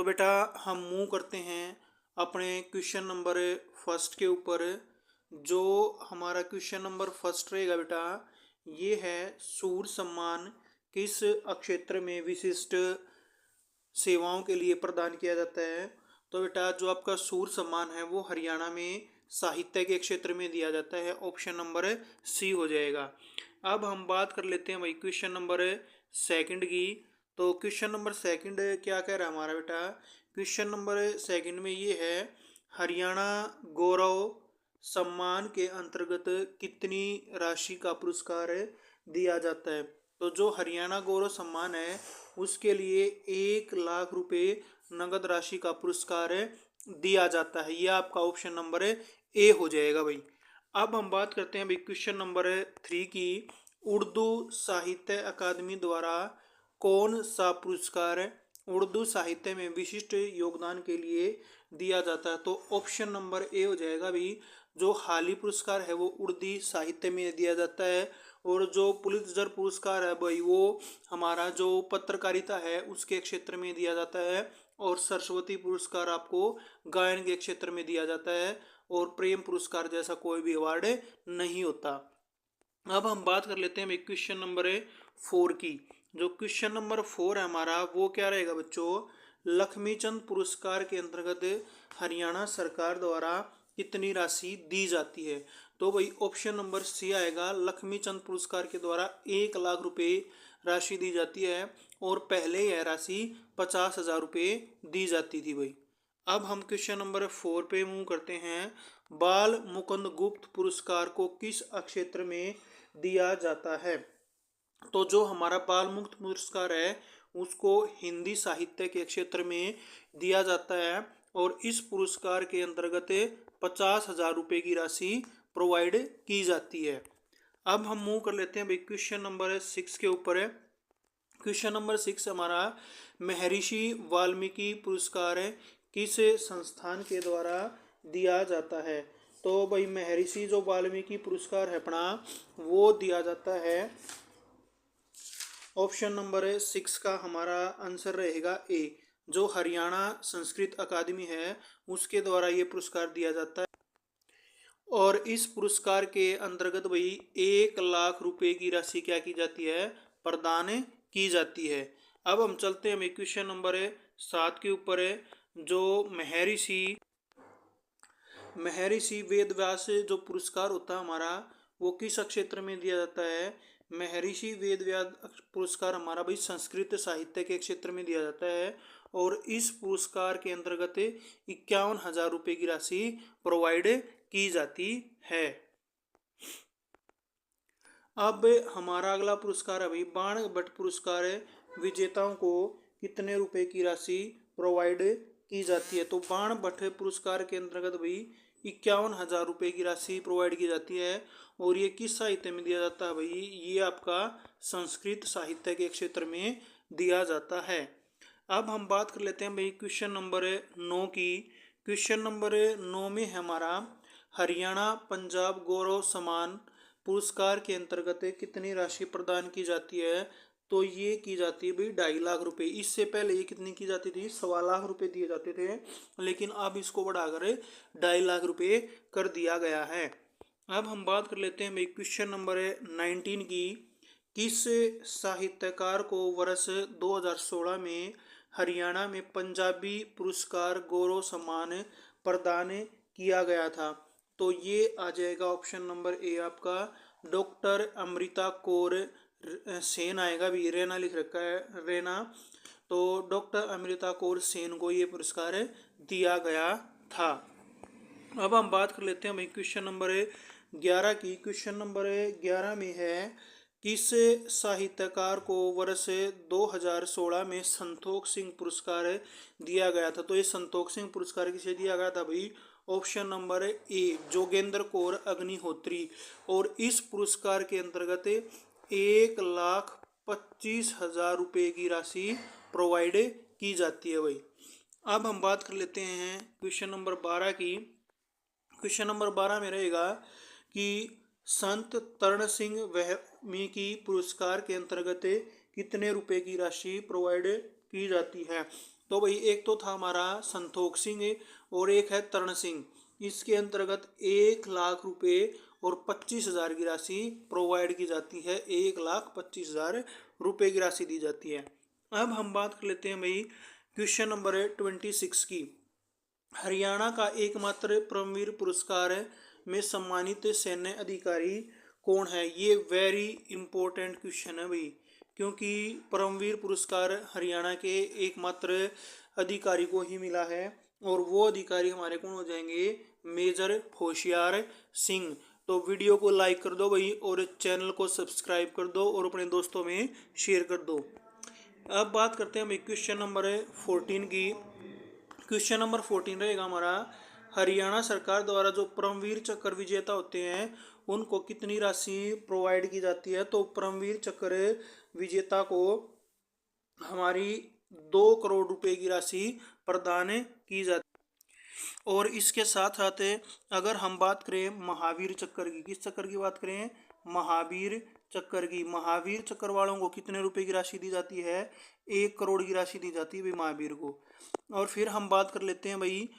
तो बेटा हम मूव करते हैं अपने क्वेश्चन नंबर फर्स्ट के ऊपर। जो हमारा क्वेश्चन नंबर फर्स्ट रहेगा बेटा, ये है सूर्य सम्मान किस क्षेत्र में विशिष्ट सेवाओं के लिए प्रदान किया जाता है। तो बेटा जो आपका सूर्य सम्मान है वो हरियाणा में साहित्य के क्षेत्र में दिया जाता है। ऑप्शन नंबर सी हो जाएगा। अब हम बात कर लेते हैं भाई क्वेश्चन नंबर सेकंड की। तो क्वेश्चन नंबर सेकंड क्या कह रहा है हमारा बेटा, क्वेश्चन नंबर सेकंड में ये है हरियाणा गौरव सम्मान के अंतर्गत कितनी राशि का पुरस्कार दिया जाता है। तो जो हरियाणा गौरव सम्मान है उसके लिए 1 लाख रुपए नगद राशि का पुरस्कार दिया जाता है। यह आपका ऑप्शन नंबर ए हो जाएगा भाई। अब हम बात करते हैं भाई क्वेश्चन नंबर 3 की। उर्दू साहित्य अकादमी द्वारा कौन सा पुरस्कार उर्दू साहित्य में विशिष्ट योगदान के लिए दिया जाता है। तो ऑप्शन नंबर ए हो जाएगा भाई। जो हाली पुरस्कार है वो उर्दू साहित्य में दिया जाता है, और जो पुलित्जर पुरस्कार है भाई वो हमारा जो पत्रकारिता है उसके क्षेत्र में दिया जाता है, और सरस्वती पुरस्कार आपको गायन के क्षेत्र में दिया जाता है, और प्रेम पुरस्कार जैसा कोई भी अवार्ड नहीं होता। अब हम बात कर लेते हैं क्वेश्चन नंबर 4 की। जो क्वेश्चन नंबर 4 है हमारा वो क्या रहेगा बच्चों, लक्ष्मीचंद पुरस्कार के अंतर्गत हरियाणा सरकार द्वारा कितनी राशि दी जाती है। तो भाई ऑप्शन नंबर सी आएगा। लक्ष्मीचंद पुरस्कार के द्वारा 1 लाख रुपए राशि दी जाती है, और पहले यह राशि 50,000 रुपये दी जाती थी भाई। अब हम क्वेश्चन नंबर 4 पे मूव करते हैं। बाल मुकुंद गुप्त पुरस्कार को किस क्षेत्र में दिया जाता है। तो जो हमारा बाल मुक्त पुरस्कार है उसको हिंदी साहित्य के क्षेत्र में दिया जाता है, और इस पुरस्कार के अंतर्गत 50,000 रुपये की राशि प्रोवाइड की जाती है। अब हम मूव कर लेते हैं भाई क्वेश्चन नंबर 6 के ऊपर है। क्वेश्चन नंबर 6 हमारा महर्षि वाल्मीकि पुरस्कार किस संस्थान के द्वारा दिया जाता है। तो भाई महर्षि जो वाल्मीकि पुरस्कार है अपना वो दिया जाता है। ऑप्शन नंबर 6 का हमारा आंसर रहेगा ए। जो हरियाणा संस्कृत अकादमी है उसके द्वारा ये पुरस्कार दिया जाता है, और इस पुरस्कार के अंतर्गत भाई 1 लाख रुपए की राशि क्या की जाती है, प्रदान की जाती है। अब हम चलते हैं क्वेश्चन नंबर 7 के ऊपर है। जो महर्षि वेदव्यास जो पुरस्कार होता है हमारा वो किस क्षेत्र में दिया जाता है। महर्षि वेदव्यास पुरस्कार हमारा भाई संस्कृत साहित्य के क्षेत्र में दिया जाता है, और इस पुरस्कार के अंतर्गत 51,000 रुपये की राशि प्रोवाइड की जाती है। अब हमारा अगला पुरस्कार है भाई बाण भट्ट पुरस्कार विजेताओं को कितने रुपए की राशि प्रोवाइड की जाती है। तो बाण भट्ट पुरस्कार के अंतर्गत भाई 51,000 रुपये की राशि प्रोवाइड की जाती है, और ये किस साहित्य में दिया जाता है भाई, ये आपका संस्कृत साहित्य के क्षेत्र में दिया जाता है। अब हम बात कर लेते हैं भाई क्वेश्चन नंबर 9 की। क्वेश्चन नंबर 9 में है हमारा हरियाणा पंजाब गौरव सम्मान पुरस्कार के अंतर्गत कितनी राशि प्रदान की जाती है। तो ये की जाती है भाई 2.5 लाख रुपए। इससे पहले ये कितनी की जाती थी, 1.25 लाख रुपए दिए जाते थे, लेकिन अब इसको बढ़ाकर 2.5 लाख रुपए कर दिया गया है। अब हम बात कर लेते हैं भाई क्वेश्चन नंबर 19 की। किस साहित्यकार को वर्ष 2016 में हरियाणा में पंजाबी पुरस्कार गौरव सम्मान प्रदान किया गया था। तो ये आ जाएगा ऑप्शन नंबर ए आपका डॉक्टर अमृता कौर सेन आएगा भी, रैना लिख रखा है रैना। तो डॉक्टर अमृता कौर सेन को ये पुरस्कार दिया गया था। अब हम बात कर लेते हैं भाई क्वेश्चन नंबर 11 की। क्वेश्चन नंबर 11 में है किस साहित्यकार को वर्ष 2016 में संतोष सिंह पुरस्कार दिया गया था। तो ये संतोष सिंह पुरस्कार किसे दिया गया था भाई, option number A Jogendra Kaur Agnihotri, और इस पुरस्कार के अंतर्गत 1,25,000 रुपये की राशि प्रोवाइड की जाती है भाई। अब हम बात कर लेते हैं क्वेश्चन नंबर 12 की। क्वेश्चन नंबर 12 में रहेगा कि संत तरण सिंह वाल्मीकि पुरस्कार के अंतर्गत कितने रुपए की राशि प्रोवाइड की जाती है। तो भाई एक तो था हमारा संतोख सिंह और एक है तरण सिंह। इसके अंतर्गत 1 लाख रुपए और 25,000 की राशि प्रोवाइड की जाती है। 1,25,000 रुपए की राशि दी जाती है। अब हम बात कर लेते हैं भाई क्वेश्चन नंबर 26 की। हरियाणा का एकमात्र परमवीर पुरस्कार में सम्मानित सैन्य अधिकारी कौन है? ये वेरी इंपॉर्टेंट क्वेश्चन है भाई, क्योंकि परमवीर पुरस्कार हरियाणा के एकमात्र अधिकारी को ही मिला है और वो अधिकारी हमारे कौन हो जाएंगे? मेजर होशियार सिंह। तो वीडियो को लाइक कर दो भाई और चैनल को सब्सक्राइब कर दो और अपने दोस्तों में शेयर कर दो। अब बात करते हैं भाई क्वेश्चन नंबर 14 की। क्वेश्चन नंबर 14 रहेगा हमारा, हरियाणा सरकार द्वारा जो परमवीर चक्र विजेता होते हैं उनको कितनी राशि प्रोवाइड की जाती है? तो परमवीर चक्र विजेता को हमारी 2 करोड़ रुपए की राशि प्रदान की जाती है। और इसके साथ साथ अगर हम बात करें महावीर चक्र की, किस चक्र की बात करें? महावीर चक्र की। महावीर चक्र वालों को कितने रुपए की राशि दी जाती है? 1 करोड़ की राशि दी जाती है भाई महावीर को। और फिर हम बात कर लेते हैं भाई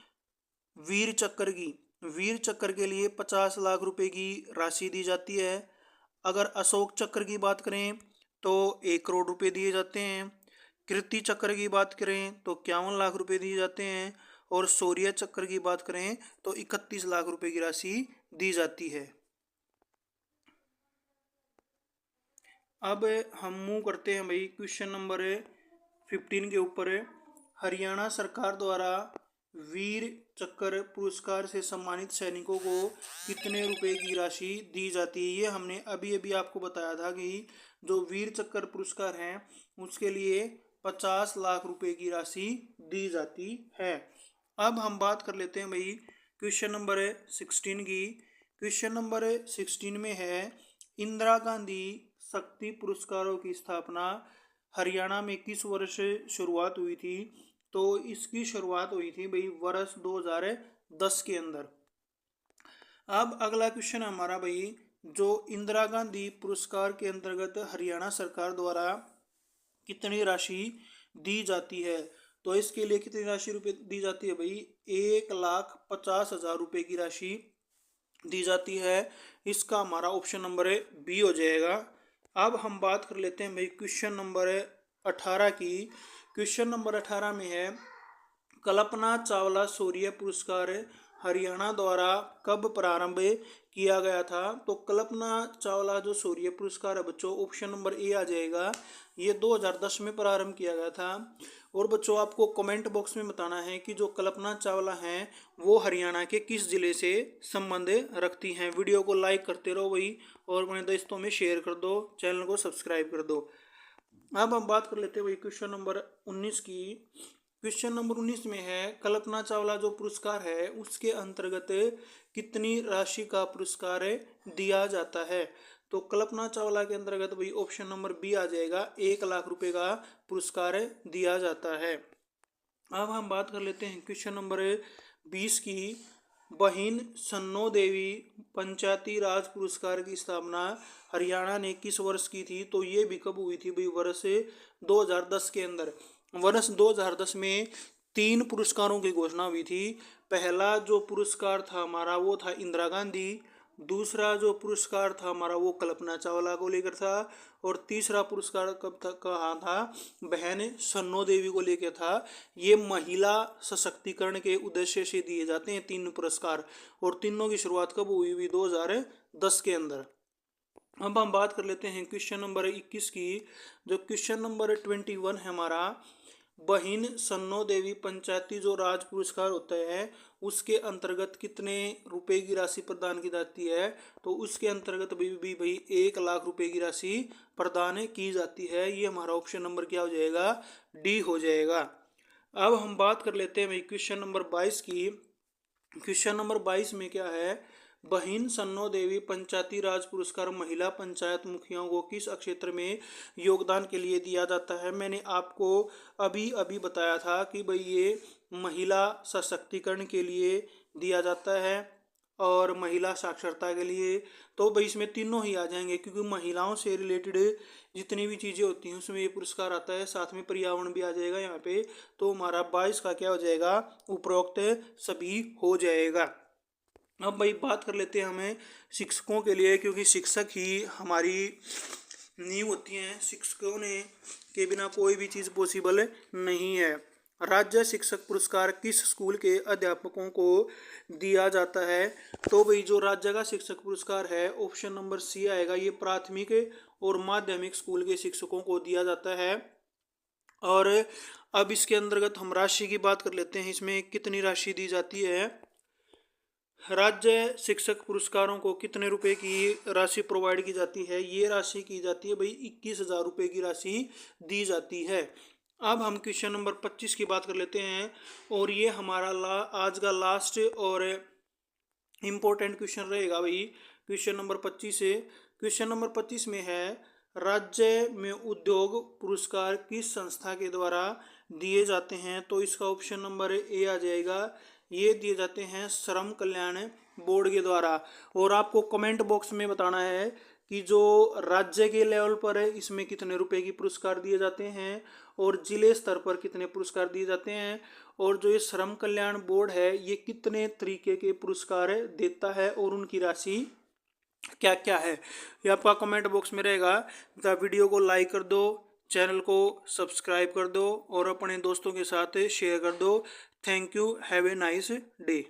वीर चक्र की। वीर चक्र के लिए 50 लाख रुपए की राशि दी जाती है। अगर अशोक चक्र की बात करें तो 1 करोड़ रुपए दिए जाते हैं। कीर्ति चक्र की बात करें तो 51 लाख रुपए दिए जाते हैं। और शौर्य चक्र की बात करें तो 31 लाख रुपए की राशि दी जाती है। अब हम मूव करते हैं भाई क्वेश्चन नंबर 15 के ऊपर। हरियाणा सरकार द्वारा वीर चक्र पुरस्कार से सम्मानित सैनिकों को कितने रुपए की राशि दी जाती है? ये हमने अभी अभी आपको बताया था कि जो वीर चक्र पुरस्कार हैं उसके लिए 50 लाख रुपए की राशि दी जाती है। अब हम बात कर लेते हैं भाई क्वेश्चन नंबर 16 की। क्वेश्चन नंबर 16 में है, इंदिरा गांधी शक्ति पुरस्कारों की स्थापना हरियाणा में किस वर्ष शुरुआत हुई थी? तो इसकी शुरुआत हुई थी भाई वर्ष 2010 के अंदर। अब अगला क्वेश्चन हमारा भाई, जो इंदिरा गांधी पुरस्कार के अंतर्गत हरियाणा सरकार द्वारा कितनी राशि दी जाती है? तो इसके लिए कितनी राशि रुपए दी जाती है भाई? 1,50,000 रुपए की राशि दी जाती है। इसका हमारा ऑप्शन नंबर बी हो जाएगा। अब हम बात कर लेते हैं भाई क्वेश्चन नंबर 18 की। क्वेश्चन नंबर 18 में है, कल्पना चावला शौर्य पुरस्कार हरियाणा द्वारा कब प्रारंभ किया गया था? तो कल्पना चावला जो शौर्य पुरस्कार है बच्चों, ऑप्शन नंबर ए आ जाएगा। ये 2010 में प्रारंभ किया गया था। और बच्चों आपको कमेंट बॉक्स में बताना है कि जो कल्पना चावला हैं वो हरियाणा के किस जिले से संबंध रखती हैं। वीडियो को लाइक करते रहो भाई और अपने दोस्तों में शेयर कर दो, चैनल को सब्सक्राइब कर दो। अब हम बात कर लेते हैं भाई क्वेश्चन नंबर 19 की। क्वेश्चन नंबर 19 में है, कल्पना चावला जो पुरस्कार है उसके अंतर्गत कितनी राशि का पुरस्कार दिया जाता है? तो कल्पना चावला के अंतर्गत भाई ऑप्शन नंबर बी आ जाएगा, 1 लाख रुपए का पुरस्कार दिया जाता है। अब हम बात कर लेते हैं क्वेश्चन नंबर 20 की। बहिन सन्नो देवी पंचायती राज पुरस्कार की स्थापना हरियाणा ने किस वर्ष की थी? तो ये भी कब हुई थी भाई? वर्ष 2010 के अंदर। वर्ष 2010 में 3 पुरस्कारों की घोषणा हुई थी। पहला जो पुरस्कार था हमारा वो था इंदिरा गांधी। दूसरा जो पुरस्कार था हमारा वो कल्पना चावला को लेकर था। और तीसरा पुरस्कार कब तक कहा था? बहन सन्नो देवी को लेकर था। ये महिला सशक्तिकरण के उद्देश्य से दिए जाते हैं 3 पुरस्कार। और तीनों की शुरुआत कब हुई हुई? 2010 के अंदर। अब हम बात कर लेते हैं क्वेश्चन नंबर 21 की। जो क्वेश्चन नंबर 21 है हमारा, बहिन सन्नो देवी पंचायती जो राज पुरस्कार होता है उसके अंतर्गत कितने रुपए की राशि प्रदान की जाती है? तो उसके अंतर्गत भी भाई 1 लाख रुपए की राशि प्रदान की जाती है। ये हमारा ऑप्शन नंबर क्या हो जाएगा? डी हो जाएगा। अब हम बात कर लेते हैं भाई क्वेश्चन नंबर 22 की। क्वेश्चन नंबर 22 में क्या है, बहिन सन्नो देवी पंचायती राज पुरस्कार महिला पंचायत मुखियाओं को किस क्षेत्र में योगदान के लिए दिया जाता है? मैंने आपको अभी अभी बताया था कि भाई ये महिला सशक्तिकरण के लिए दिया जाता है। और महिला साक्षरता के लिए। तो भाई इसमें तीनों ही आ जाएंगे, क्योंकि महिलाओं से रिलेटेड जितनी भी चीज़ें होती हैं उसमें ये पुरस्कार आता है। साथ में पर्यावरण भी आ जाएगा यहाँ पे। तो हमारा 22 का क्या हो जाएगा, उपरोक्त सभी हो जाएगा। अब भाई बात कर लेते हैं हमें शिक्षकों के लिए, क्योंकि शिक्षक ही हमारी नींव होती हैं। शिक्षकों ने के बिना कोई भी चीज़ पॉसिबल नहीं है। राज्य शिक्षक पुरस्कार किस स्कूल के अध्यापकों को दिया जाता है? तो भाई जो राज्य का शिक्षक पुरस्कार है, ऑप्शन नंबर सी आएगा। ये प्राथमिक और माध्यमिक स्कूल के शिक्षकों को दिया जाता है। और अब इसके अंतर्गत हम राशि की बात कर लेते हैं, इसमें कितनी राशि दी जाती है। राज्य शिक्षक पुरस्कारों को कितने रुपए की राशि प्रोवाइड की जाती है? ये राशि की जाती है भाई 21,000 रुपये की राशि दी जाती है। अब हम क्वेश्चन नंबर 25 की बात कर लेते हैं, और ये हमारा आज का लास्ट और इम्पोर्टेंट क्वेश्चन रहेगा भाई। क्वेश्चन नंबर 25 से क्वेश्चन नंबर 25 में है, राज्य में उद्योग पुरस्कार किस संस्था के द्वारा दिए जाते हैं? तो इसका ऑप्शन नंबर ए आ जाएगा। ये दिए जाते हैं श्रम कल्याण बोर्ड के द्वारा। और आपको कमेंट बॉक्स में बताना है कि जो राज्य के लेवल पर है इसमें कितने रुपए की पुरस्कार दिए जाते हैं, और जिले स्तर पर कितने पुरस्कार दिए जाते हैं, और जो ये श्रम कल्याण बोर्ड है ये कितने तरीके के पुरस्कार देता है, और उनकी राशि क्या क्या है, ये आपका कमेंट बॉक्स में रहेगा। वीडियो को लाइक कर दो, चैनल को सब्सक्राइब कर दो, और अपने दोस्तों के साथ शेयर कर दो। Thank you, have a nice day.